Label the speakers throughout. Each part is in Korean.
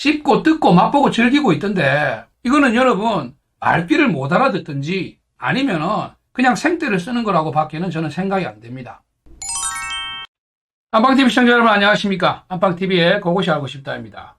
Speaker 1: 씹고 뜯고 맛보고 즐기고 있던데, 이거는 여러분 말귀를 못 알아듣든지 아니면은 그냥 생떼를 쓰는 거라고 밖에는 저는 생각이 안 됩니다. 안방TV 시청자 여러분 안녕하십니까? 안방TV의 그것이 알고 싶다입니다.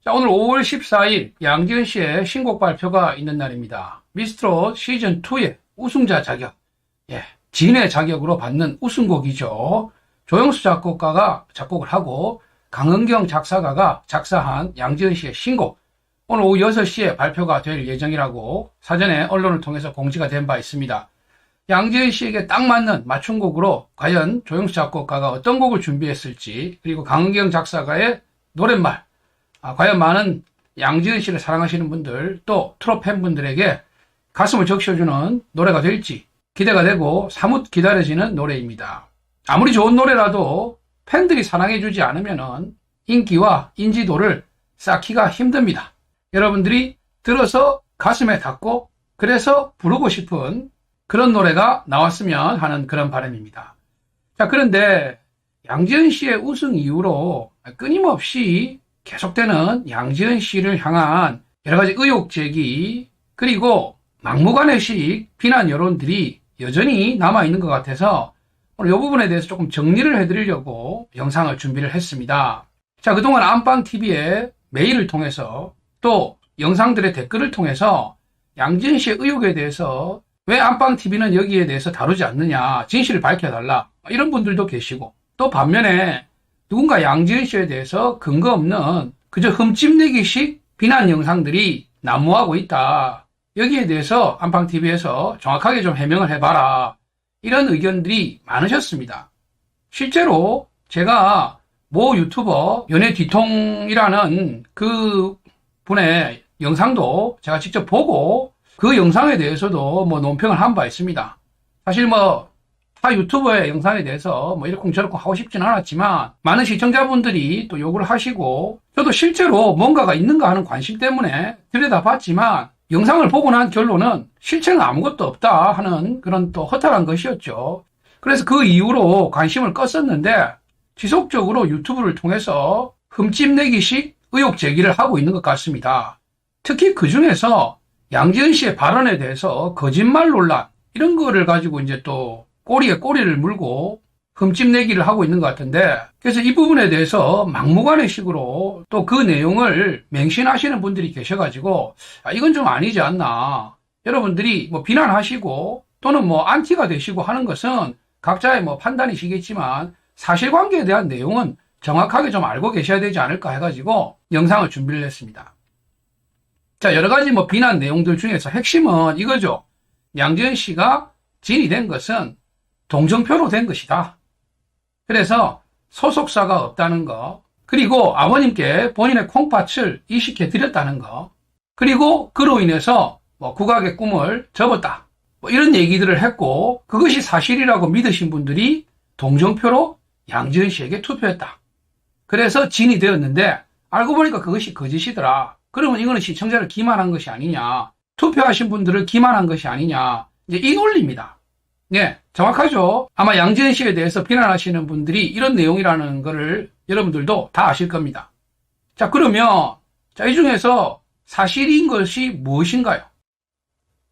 Speaker 1: 자, 오늘 5월 14일 양지은 씨의 신곡 발표가 있는 날입니다. 미스트롯 시즌2의 우승자 자격, 진의 자격으로 받는 우승곡이죠. 조영수 작곡가가 작곡을 하고 강은경 작사가가 작사한 양지은 씨의 신곡, 오늘 오후 6시에 발표가 될 예정이라고 사전에 언론을 통해서 공지가 된 바 있습니다. 양지은 씨에게 딱 맞는 맞춤곡으로 과연 조영수 작곡가가 어떤 곡을 준비했을지, 그리고 강은경 작사가의 노랫말, 과연 많은 양지은 씨를 사랑하시는 분들, 또 트롯 팬분들에게 가슴을 적셔주는 노래가 될지 기대가 되고 사뭇 기다려지는 노래입니다. 아무리 좋은 노래라도 팬들이 사랑해주지 않으면 인기와 인지도를 쌓기가 힘듭니다. 여러분들이 들어서 가슴에 닿고 그래서 부르고 싶은 그런 노래가 나왔으면 하는 그런 바람입니다. 자, 그런데 양지은 씨의 우승 이후로 끊임없이 계속되는 양지은 씨를 향한 여러 가지 의혹 제기, 그리고 막무가내식 비난 여론들이 여전히 남아있는 것 같아서 오늘 이 부분에 대해서 조금 정리를 해드리려고 영상을 준비를 했습니다. 자, 그동안 안방TV의 메일을 통해서 또 영상들의 댓글을 통해서 양지은 씨의 의혹에 대해서 왜 안방TV는 여기에 대해서 다루지 않느냐, 진실을 밝혀달라, 이런 분들도 계시고, 또 반면에 누군가 양지은 씨에 대해서 근거 없는 그저 흠집내기식 비난 영상들이 난무하고 있다, 여기에 대해서 안방TV에서 정확하게 좀 해명을 해봐라, 이런 의견들이 많으셨습니다. 실제로 제가 모 유튜버 연예뒤통이라는 그 분의 영상도 제가 직접 보고 그 영상에 대해서도 논평을 한 바 있습니다. 사실 타 유튜버의 영상에 대해서 이러쿵저러쿵 하고 싶진 않았지만 많은 시청자분들이 또 요구를 하시고, 저도 실제로 뭔가가 있는가 하는 관심 때문에 들여다봤지만 영상을 보고 난 결론은 실체는 아무것도 없다 하는 그런 또 허탈한 것이었죠. 그래서 그 이후로 관심을 껐었는데 지속적으로 유튜브를 통해서 흠집내기식 의혹 제기를 하고 있는 것 같습니다. 특히 그 중에서 양지은 씨의 발언에 대해서 거짓말 논란, 이런 거를 가지고 이제 또 꼬리에 꼬리를 물고 흠집내기를 하고 있는 것 같은데, 그래서 이 부분에 대해서 막무가내식으로 또 그 내용을 맹신하시는 분들이 계셔가지고 이건 좀 아니지 않나, 여러분들이 비난하시고 또는 안티가 되시고 하는 것은 각자의 판단이시겠지만 사실관계에 대한 내용은 정확하게 좀 알고 계셔야 되지 않을까 해가지고 영상을 준비를 했습니다. 자, 여러 가지 비난 내용들 중에서 핵심은 이거죠. 양지은 씨가 진이 된 것은 동정표로 된 것이다. 그래서 소속사가 없다는 거, 그리고 아버님께 본인의 콩팥을 이식해 드렸다는 거, 그리고 그로 인해서 국악의 꿈을 접었다, 이런 얘기들을 했고, 그것이 사실이라고 믿으신 분들이 동정표로 양지은 씨에게 투표했다. 그래서 진이 되었는데 알고 보니까 그것이 거짓이더라. 그러면 이거는 시청자를 기만한 것이 아니냐, 투표하신 분들을 기만한 것이 아니냐, 이제 이 논리입니다. 정확하죠. 아마 양지은 씨에 대해서 비난하시는 분들이 이런 내용이라는 거를 여러분들도 다 아실 겁니다. 자, 그러면 이 중에서 사실인 것이 무엇인가요?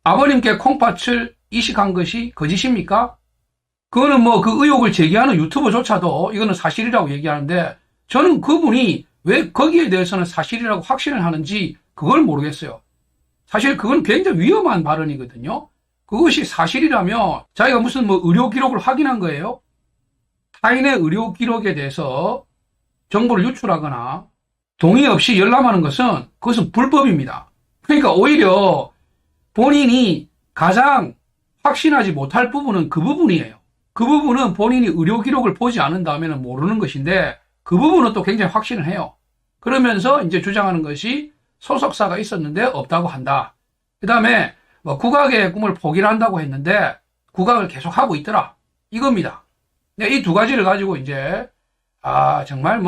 Speaker 1: 아버님께 콩팥을 이식한 것이 거짓입니까? 그거는 그 의혹을 제기하는 유튜버조차도 이거는 사실이라고 얘기하는데, 저는 그분이 왜 거기에 대해서는 사실이라고 확신을 하는지 그걸 모르겠어요. 사실 그건 굉장히 위험한 발언이거든요. 그것이 사실이라면 자기가 무슨 의료 기록을 확인한 거예요? 타인의 의료 기록에 대해서 정보를 유출하거나 동의 없이 열람하는 것은 그것은 불법입니다. 그러니까 오히려 본인이 가장 확신하지 못할 부분은 그 부분이에요. 그 부분은 본인이 의료 기록을 보지 않는다면 모르는 것인데, 그 부분은 또 굉장히 확신을 해요. 그러면서 이제 주장하는 것이 소속사가 있었는데 없다고 한다. 그 다음에 국악의 꿈을 포기를 한다고 했는데 국악을 계속 하고 있더라, 이겁니다. 이 두 가지를 가지고 이제 정말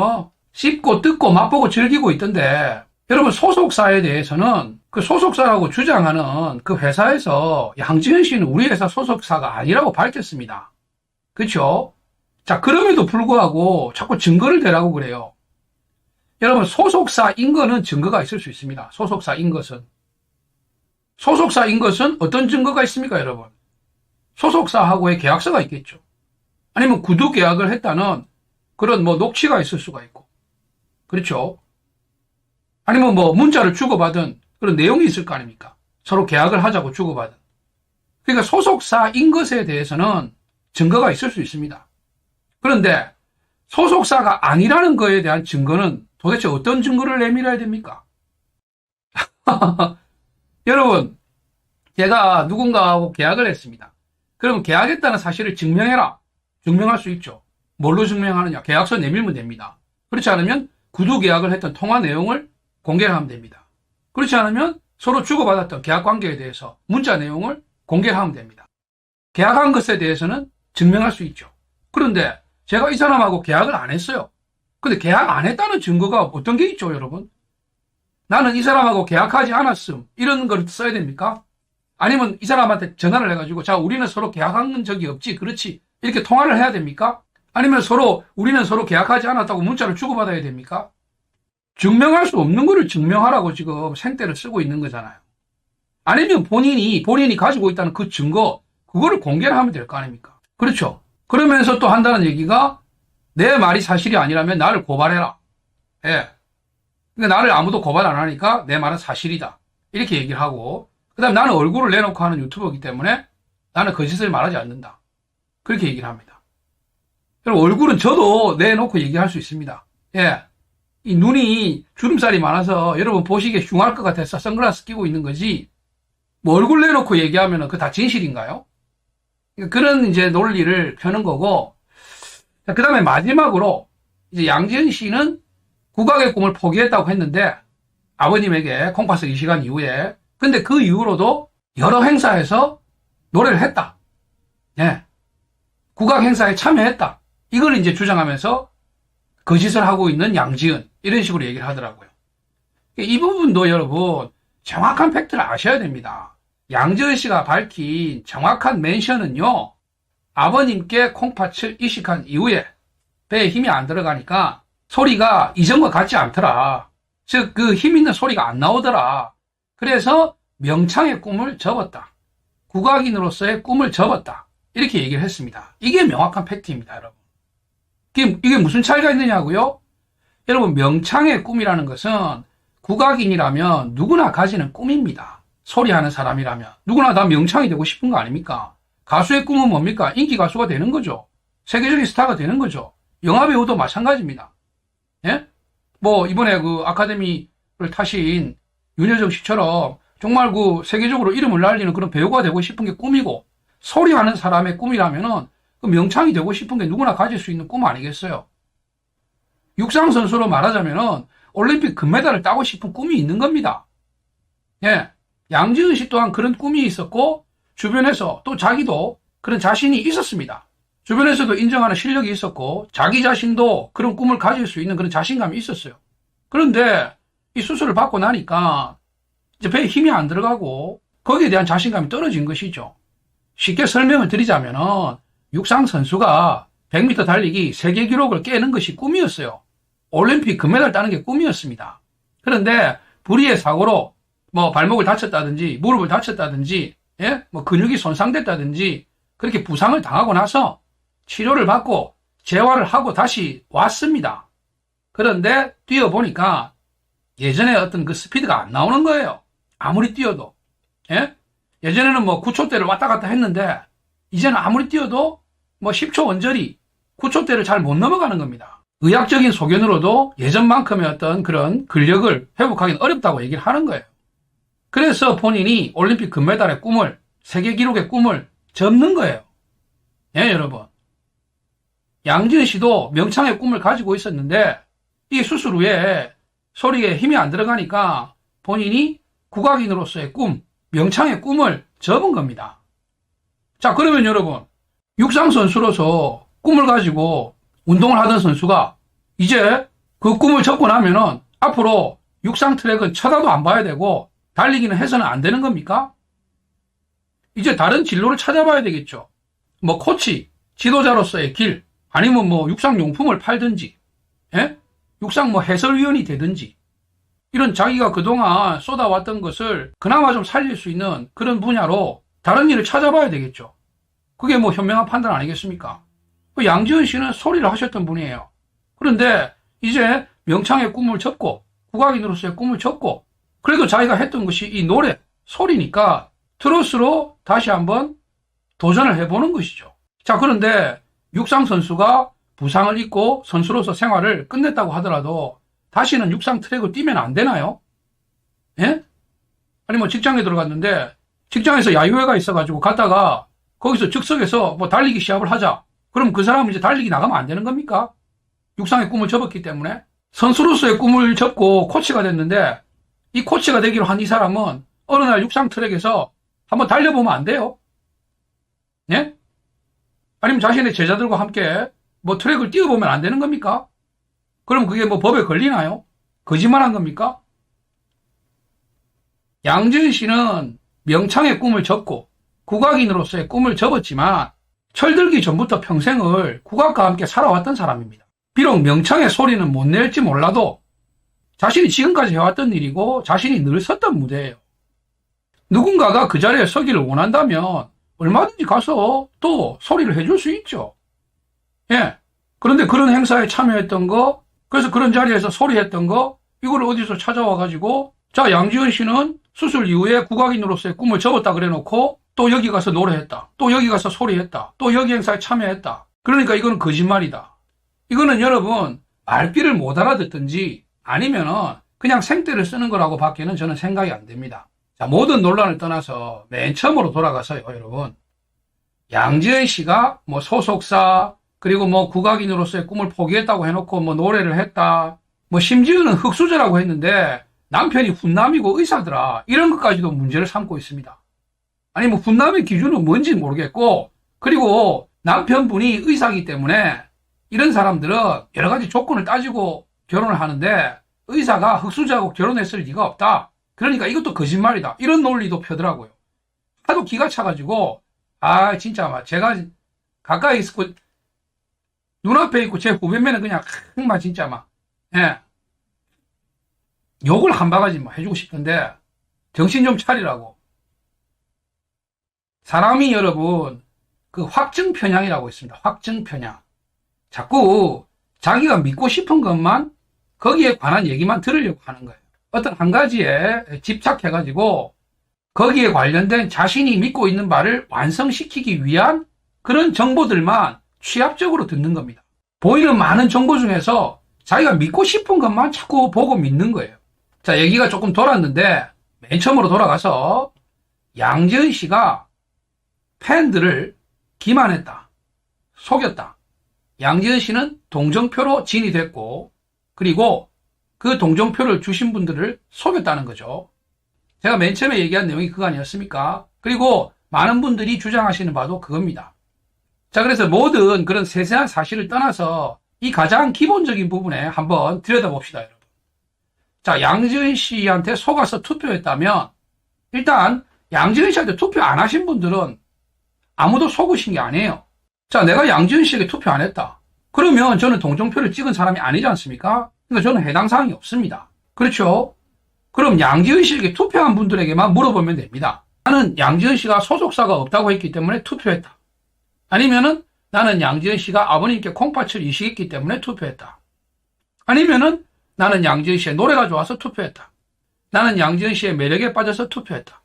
Speaker 1: 씹고 뜯고 맛보고 즐기고 있던데, 여러분 소속사에 대해서는 그 소속사라고 주장하는 그 회사에서 양지은 씨는 우리 회사 소속사가 아니라고 밝혔습니다. 그렇죠? 자, 그럼에도 불구하고 자꾸 증거를 대라고 그래요. 여러분, 소속사인 거는 증거가 있을 수 있습니다. 소속사인 것은. 소속사인 것은 어떤 증거가 있습니까, 여러분? 소속사하고의 계약서가 있겠죠. 아니면 구두 계약을 했다는 그런 뭐 녹취가 있을 수가 있고. 그렇죠. 아니면 뭐 문자를 주고받은 그런 내용이 있을 거 아닙니까? 서로 계약을 하자고 주고받은. 그러니까 소속사인 것에 대해서는 증거가 있을 수 있습니다. 그런데 소속사가 아니라는 거에 대한 증거는 도대체 어떤 증거를 내밀어야 됩니까? 여러분, 제가 누군가하고 계약을 했습니다. 그럼 계약했다는 사실을 증명해라. 증명할 수 있죠. 뭘로 증명하느냐? 계약서 내밀면 됩니다. 그렇지 않으면 구두 계약을 했던 통화 내용을 공개하면 됩니다. 그렇지 않으면 서로 주고받았던 계약 관계에 대해서 문자 내용을 공개하면 됩니다. 계약한 것에 대해서는 증명할 수 있죠. 그런데 제가 이 사람하고 계약을 안 했어요. 근데 계약 안 했다는 증거가 어떤 게 있죠, 여러분? 나는 이 사람하고 계약하지 않았음. 이런 걸 써야 됩니까? 아니면 이 사람한테 전화를 해가지고, 자, 우리는 서로 계약한 적이 없지. 그렇지. 이렇게 통화를 해야 됩니까? 아니면 우리는 서로 계약하지 않았다고 문자를 주고받아야 됩니까? 증명할 수 없는 거를 증명하라고 지금 생떼를 쓰고 있는 거잖아요. 아니면 본인이 가지고 있다는 그 증거, 그거를 공개를 하면 될 거 아닙니까? 그렇죠. 그러면서 또 한다는 얘기가, 내 말이 사실이 아니라면 나를 고발해라. 예. 근데 나를 아무도 고발 안 하니까 내 말은 사실이다. 이렇게 얘기를 하고, 그 다음에 나는 얼굴을 내놓고 하는 유튜버이기 때문에 나는 거짓을 말하지 않는다. 그렇게 얘기를 합니다. 그리고 얼굴은 저도 내놓고 얘기할 수 있습니다. 예. 이 눈이 주름살이 많아서 여러분 보시기에 흉할 것 같아서 선글라스 끼고 있는 거지, 뭐 얼굴 내놓고 얘기하면 그거 다 진실인가요? 그런 이제 논리를 펴는 거고, 그 다음에 마지막으로 이제 양지은 씨는 국악의 꿈을 포기했다고 했는데, 아버님에게 콩팥스 이 시간 이후에, 근데 그 이후로도 여러 행사에서 노래를 했다. 예. 국악 행사에 참여했다. 이걸 이제 주장하면서 거짓을 하고 있는 양지은, 이런 식으로 얘기를 하더라고요. 이 부분도 여러분 정확한 팩트를 아셔야 됩니다. 양지은 씨가 밝힌 정확한 멘션은요, 아버님께 콩팥을 이식한 이후에 배에 힘이 안 들어가니까 소리가 이전과 같지 않더라. 즉, 그 힘 있는 소리가 안 나오더라. 그래서 명창의 꿈을 접었다. 국악인으로서의 꿈을 접었다. 이렇게 얘기를 했습니다. 이게 명확한 팩트입니다, 여러분. 이게 무슨 차이가 있느냐고요? 여러분, 명창의 꿈이라는 것은 국악인이라면 누구나 가지는 꿈입니다. 소리하는 사람이라면 누구나 다 명창이 되고 싶은 거 아닙니까? 가수의 꿈은 뭡니까? 인기 가수가 되는 거죠. 세계적인 스타가 되는 거죠. 영화배우도 마찬가지입니다. 예? 뭐 이번에 그 아카데미를 타신 윤여정 씨처럼 정말 그 세계적으로 이름을 날리는 그런 배우가 되고 싶은 게 꿈이고, 소리하는 사람의 꿈이라면은 그 명창이 되고 싶은 게 누구나 가질 수 있는 꿈 아니겠어요? 육상 선수로 말하자면은 올림픽 금메달을 따고 싶은 꿈이 있는 겁니다. 예. 양지은 씨 또한 그런 꿈이 있었고, 주변에서 또 자기도 그런 자신이 있었습니다. 주변에서도 인정하는 실력이 있었고, 자기 자신도 그런 꿈을 가질 수 있는 그런 자신감이 있었어요. 그런데 이 수술을 받고 나니까 이제 배에 힘이 안 들어가고 거기에 대한 자신감이 떨어진 것이죠. 쉽게 설명을 드리자면은 육상 선수가 100m 달리기 세계 기록을 깨는 것이 꿈이었어요. 올림픽 금메달 따는 게 꿈이었습니다. 그런데 불의의 사고로 뭐 발목을 다쳤다든지 무릎을 다쳤다든지, 예? 뭐 근육이 손상됐다든지 그렇게 부상을 당하고 나서 치료를 받고 재활을 하고 다시 왔습니다. 그런데 뛰어보니까 예전에 어떤 그 스피드가 안 나오는 거예요. 아무리 뛰어도. 예? 예전에는 뭐 9초대를 왔다 갔다 했는데 이제는 아무리 뛰어도 뭐 10초 언저리 9초대를 잘 못 넘어가는 겁니다. 의학적인 소견으로도 예전만큼의 어떤 그런 근력을 회복하기는 어렵다고 얘기를 하는 거예요. 그래서 본인이 올림픽 금메달의 꿈을, 세계 기록의 꿈을 접는 거예요. 예, 여러분. 양지은 씨도 명창의 꿈을 가지고 있었는데 이 수술 후에 소리에 힘이 안 들어가니까 본인이 국악인으로서의 꿈, 명창의 꿈을 접은 겁니다. 자, 그러면 여러분, 육상 선수로서 꿈을 가지고 운동을 하던 선수가 이제 그 꿈을 접고 나면은 앞으로 육상 트랙은 쳐다도 안 봐야 되고 달리기는 해서는 안 되는 겁니까? 이제 다른 진로를 찾아봐야 되겠죠. 뭐 코치, 지도자로서의 길, 아니면 뭐 육상용품을 팔든지, 예? 육상 뭐 해설위원이 되든지 이런 자기가 그동안 쏟아왔던 것을 그나마 좀 살릴 수 있는 그런 분야로 다른 일을 찾아봐야 되겠죠. 그게 뭐 현명한 판단 아니겠습니까? 양지은 씨는 소리를 하셨던 분이에요. 그런데 이제 명창의 꿈을 접고 국악인으로서의 꿈을 접고 그래도 자기가 했던 것이 이 노래, 소리니까 트로트로 다시 한번 도전을 해보는 것이죠. 자, 그런데 육상 선수가 부상을 입고 선수로서 생활을 끝냈다고 하더라도 다시는 육상 트랙을 뛰면 안 되나요? 예? 아니 뭐 직장에 들어갔는데 직장에서 야유회가 있어가지고 갔다가 거기서 즉석에서 뭐 달리기 시합을 하자. 그럼 그 사람은 이제 달리기 나가면 안 되는 겁니까? 육상의 꿈을 접었기 때문에. 선수로서의 꿈을 접고 코치가 됐는데 이 코치가 되기로 한 이 사람은 어느 날 육상 트랙에서 한번 달려보면 안 돼요? 예? 아니면 자신의 제자들과 함께 뭐 트랙을 뛰어보면 안 되는 겁니까? 그럼 그게 뭐 법에 걸리나요? 거짓말한 겁니까? 양지은 씨는 명창의 꿈을 접고 국악인으로서의 꿈을 접었지만 철들기 전부터 평생을 국악과 함께 살아왔던 사람입니다. 비록 명창의 소리는 못 낼지 몰라도 자신이 지금까지 해왔던 일이고 자신이 늘 섰던 무대예요. 누군가가 그 자리에 서기를 원한다면 얼마든지 가서 또 소리를 해줄 수 있죠. 예. 그런데 그런 행사에 참여했던 거, 그래서 그런 자리에서 소리했던 거, 이걸 어디서 찾아와가지고, 자, 양지은 씨는 수술 이후에 국악인으로서의 꿈을 접었다 그래 놓고, 또 여기 가서 노래했다. 또 여기 가서 소리했다. 또 여기 행사에 참여했다. 그러니까 이거는 거짓말이다. 이거는 여러분, 말귀를 못 알아듣든지 아니면은 그냥 생떼를 쓰는 거라고 밖에는 저는 생각이 안 됩니다. 자, 모든 논란을 떠나서 맨 처음으로 돌아가서요, 여러분. 양지은 씨가 뭐 소속사, 그리고 뭐 국악인으로서의 꿈을 포기했다고 해놓고 뭐 노래를 했다. 뭐 심지어는 흑수저라고 했는데 남편이 훈남이고 의사더라. 이런 것까지도 문제를 삼고 있습니다. 아니 뭐 훈남의 기준은 뭔지 모르겠고 그리고 남편분이 의사이기 때문에 이런 사람들은 여러 가지 조건을 따지고 결혼을 하는데 의사가 흑수저하고 결혼했을 리가 없다. 그러니까 이것도 거짓말이다. 이런 논리도 펴더라고요. 하도 기가 차가지고 아 진짜 막 제가 가까이 있고 눈앞에 있고 제 후배면은 그냥 막 진짜 막 예. 욕을 한 바가지 막 해주고 싶은데 정신 좀 차리라고. 사람이 여러분 그 확증 편향이라고 있습니다. 확증 편향. 자꾸 자기가 믿고 싶은 것만 거기에 관한 얘기만 들으려고 하는 거예요. 어떤 한 가지에 집착해가지고 거기에 관련된 자신이 믿고 있는 바를 완성시키기 위한 그런 정보들만 취합적으로 듣는 겁니다. 보이는 많은 정보 중에서 자기가 믿고 싶은 것만 자꾸 보고 믿는 거예요. 자, 얘기가 조금 돌았는데 맨 처음으로 돌아가서 양지은 씨가 팬들을 기만했다. 속였다. 양지은 씨는 동정표로 진이 됐고 그리고 그 동정표를 주신 분들을 속였다는 거죠. 제가 맨 처음에 얘기한 내용이 그거 아니었습니까? 그리고 많은 분들이 주장하시는 바도 그겁니다. 자, 그래서 모든 그런 세세한 사실을 떠나서 이 가장 기본적인 부분에 한번 들여다봅시다, 여러분. 자, 양지은 씨한테 속아서 투표했다면 일단 양지은 씨한테 투표 안 하신 분들은 아무도 속으신 게 아니에요. 자, 내가 양지은 씨에게 투표 안 했다. 그러면 저는 동정표를 찍은 사람이 아니지 않습니까? 그러니까 저는 해당 사항이 없습니다. 그렇죠? 그럼 양지은 씨에게 투표한 분들에게만 물어보면 됩니다. 나는 양지은 씨가 소속사가 없다고 했기 때문에 투표했다. 아니면은 나는 양지은 씨가 아버님께 콩팥을 이식했기 때문에 투표했다. 아니면은 나는 양지은 씨의 노래가 좋아서 투표했다. 나는 양지은 씨의 매력에 빠져서 투표했다.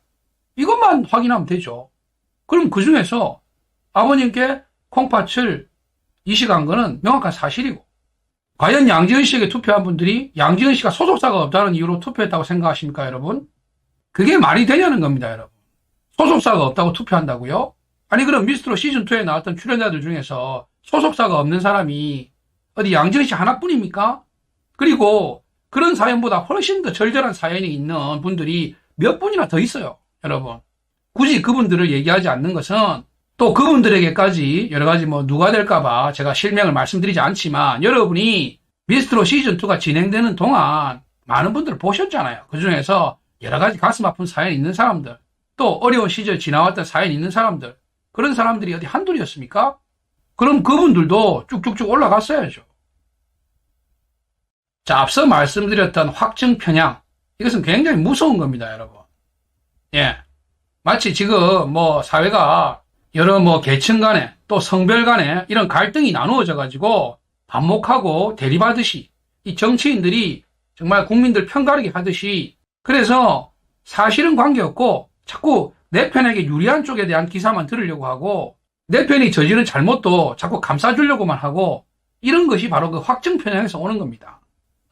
Speaker 1: 이것만 확인하면 되죠. 그럼 그 중에서 아버님께 콩팥을 이식한 거는 명확한 사실이고 과연 양지은 씨에게 투표한 분들이 양지은 씨가 소속사가 없다는 이유로 투표했다고 생각하십니까, 여러분? 그게 말이 되냐는 겁니다, 여러분. 소속사가 없다고 투표한다고요? 아니 그럼 미스트롯 시즌2에 나왔던 출연자들 중에서 소속사가 없는 사람이 어디 양지은 씨 하나뿐입니까? 그리고 그런 사연보다 훨씬 더 절절한 사연이 있는 분들이 몇 분이나 더 있어요, 여러분. 굳이 그분들을 얘기하지 않는 것은 또 그분들에게까지 여러 가지 뭐 누가 될까봐 제가 실명을 말씀드리지 않지만 여러분이 미스트롯 시즌2가 진행되는 동안 많은 분들을 보셨잖아요. 그 중에서 여러 가지 가슴 아픈 사연이 있는 사람들, 또 어려운 시절 지나왔던 사연이 있는 사람들, 그런 사람들이 어디 한둘이었습니까? 그럼 그분들도 쭉쭉쭉 올라갔어야죠. 자, 앞서 말씀드렸던 확증 편향, 이것은 굉장히 무서운 겁니다, 여러분. 예. 마치 지금 사회가 여러 계층 간에 또 성별 간에 이런 갈등이 나누어져 가지고 반목하고 대립하듯이 이 정치인들이 정말 국민들 편가르기 하듯이, 그래서 사실은 관계없고 자꾸 내 편에게 유리한 쪽에 대한 기사만 들으려고 하고 내 편이 저지른 잘못도 자꾸 감싸주려고만 하고, 이런 것이 바로 그 확증 편향에서 오는 겁니다.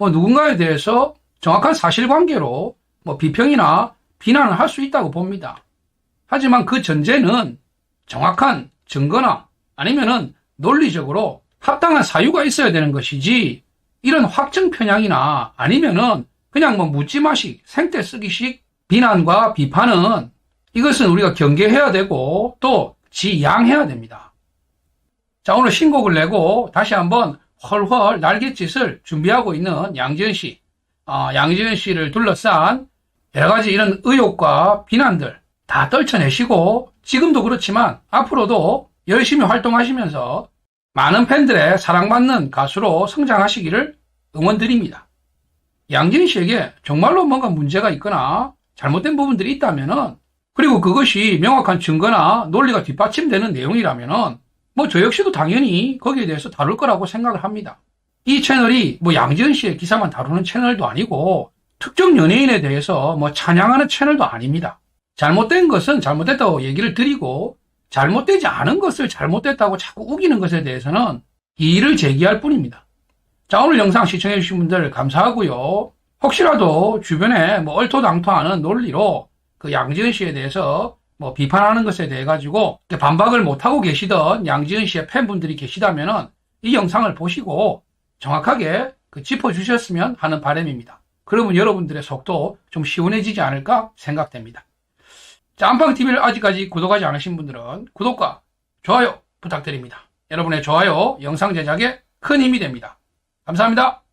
Speaker 1: 누군가에 대해서 정확한 사실관계로 비평이나 비난을 할 수 있다고 봅니다. 하지만 그 전제는 정확한 증거나 아니면은 논리적으로 합당한 사유가 있어야 되는 것이지, 이런 확증 편향이나 아니면은 그냥 묻지마식 생떼 쓰기식 비난과 비판은, 이것은 우리가 경계해야 되고 또 지양해야 됩니다. 자, 오늘 신곡을 내고 다시 한번 헐헐 날갯짓을 준비하고 있는 양지은 씨, 양지은 씨를 둘러싼 여러 가지 이런 의혹과 비난들 다 떨쳐내시고, 지금도 그렇지만 앞으로도 열심히 활동하시면서 많은 팬들의 사랑받는 가수로 성장하시기를 응원드립니다. 양지은 씨에게 정말로 뭔가 문제가 있거나 잘못된 부분들이 있다면은, 그리고 그것이 명확한 증거나 논리가 뒷받침되는 내용이라면은 저 역시도 당연히 거기에 대해서 다룰 거라고 생각을 합니다. 이 채널이 양지은 씨의 기사만 다루는 채널도 아니고 특정 연예인에 대해서 찬양하는 채널도 아닙니다. 잘못된 것은 잘못됐다고 얘기를 드리고, 잘못되지 않은 것을 잘못됐다고 자꾸 우기는 것에 대해서는 이의를 제기할 뿐입니다. 자, 오늘 영상 시청해주신 분들 감사하고요. 혹시라도 주변에 얼토당토하는 논리로 그 양지은 씨에 대해서 비판하는 것에 대해 가지고 반박을 못하고 계시던 양지은 씨의 팬분들이 계시다면은 이 영상을 보시고 정확하게 짚어주셨으면 하는 바람입니다. 그러면 여러분들의 속도 좀 시원해지지 않을까 생각됩니다. 자, 안방TV를 아직까지 구독하지 않으신 분들은 구독과 좋아요 부탁드립니다. 여러분의 좋아요 영상 제작에 큰 힘이 됩니다. 감사합니다.